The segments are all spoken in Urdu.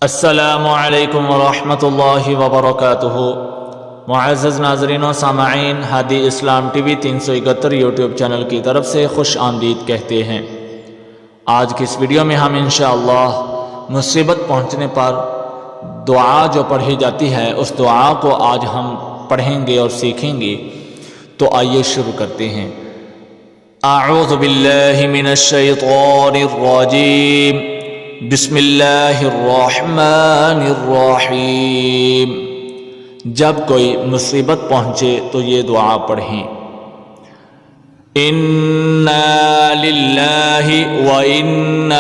السلام علیکم ورحمۃ اللہ وبرکاتہ۔ معزز ناظرین و سامعین، ہادی اسلام ٹی وی 371 یوٹیوب چینل کی طرف سے خوش آمدید کہتے ہیں۔ آج کی اس ویڈیو میں ہم انشاءاللہ مصیبت پہنچنے پر دعا جو پڑھی جاتی ہے اس دعا کو آج ہم پڑھیں گے اور سیکھیں گے۔ تو آئیے شروع کرتے ہیں۔ اعوذ باللہ من الشیطان الرجیم، بسم اللہ الرحمن الرحیم۔ جب کوئی مصیبت پہنچے تو یہ دعا پڑھیں۔ انا للہ وانا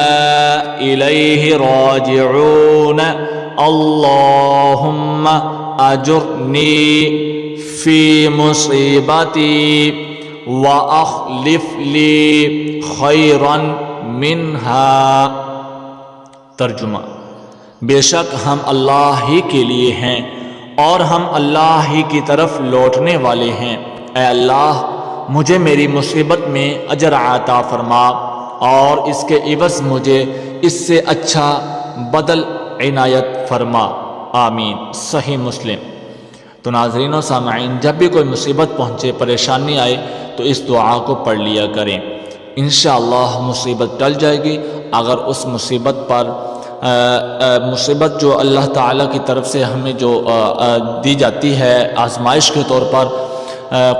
الیہ راجعون، اللہم اجرنی فی مصیبتی واخلف لی خیرا منہا۔ ترجمہ: بے شک ہم اللہ ہی کے لیے ہیں اور ہم اللہ ہی کی طرف لوٹنے والے ہیں۔ اے اللہ، مجھے میری مصیبت میں اجر عطا فرما اور اس کے عوض مجھے اس سے اچھا بدل عنایت فرما، آمین۔ صحیح مسلم۔ تو ناظرین و سامعین، جب بھی کوئی مصیبت پہنچے، پریشانی آئے تو اس دعا کو پڑھ لیا کریں، انشاءاللہ مصیبت ٹل جائے گی۔ اگر اس مصیبت پر مصیبت جو اللہ تعالیٰ کی طرف سے ہمیں جو دی جاتی ہے آزمائش کے طور پر،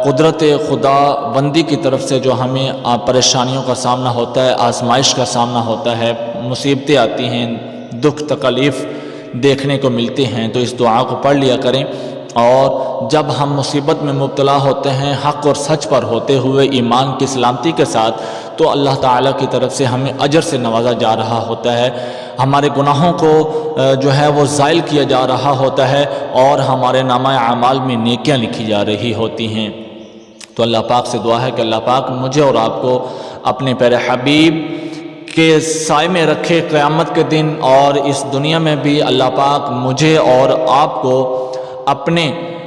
قدرت خدا بندی کی طرف سے جو ہمیں پریشانیوں کا سامنا ہوتا ہے، آزمائش کا سامنا ہوتا ہے، مصیبتیں آتی ہیں، دکھ تکلیف دیکھنے کو ملتے ہیں، تو اس دعا کو پڑھ لیا کریں۔ اور جب ہم مصیبت میں مبتلا ہوتے ہیں حق اور سچ پر ہوتے ہوئے ایمان کی سلامتی کے ساتھ، تو اللہ تعالیٰ کی طرف سے ہمیں اجر سے نوازا جا رہا ہوتا ہے، ہمارے گناہوں کو جو ہے وہ زائل کیا جا رہا ہوتا ہے اور ہمارے نامہ اعمال میں نیکیاں لکھی جا رہی ہوتی ہیں۔ تو اللہ پاک سے دعا ہے کہ اللہ پاک مجھے اور آپ کو اپنے پیارے حبیب کے سائے میں رکھے قیامت کے دن، اور اس دنیا میں بھی اللہ پاک مجھے اور آپ کو اپنے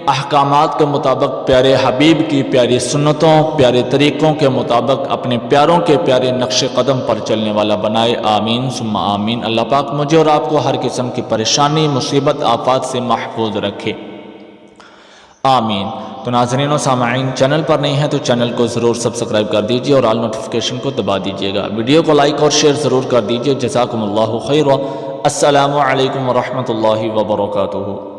احکامات کے مطابق پیارے حبیب کی پیاری سنتوں، پیارے طریقوں کے مطابق اپنے پیاروں کے پیارے نقش قدم پر چلنے والا بنائے، آمین ثم آمین۔ اللہ پاک مجھے اور آپ کو ہر قسم کی پریشانی، مصیبت، آفات سے محفوظ رکھے، آمین۔ تو ناظرین و سامعین، چینل پر نہیں ہے تو چینل کو ضرور سبسکرائب کر دیجئے اور آل نوٹیفیکیشن کو دبا دیجئے گا، ویڈیو کو لائک اور شیئر ضرور کر دیجئے۔ جزاکم اللہ خیر۔ السلام علیکم ورحمۃ اللہ وبرکاتہ۔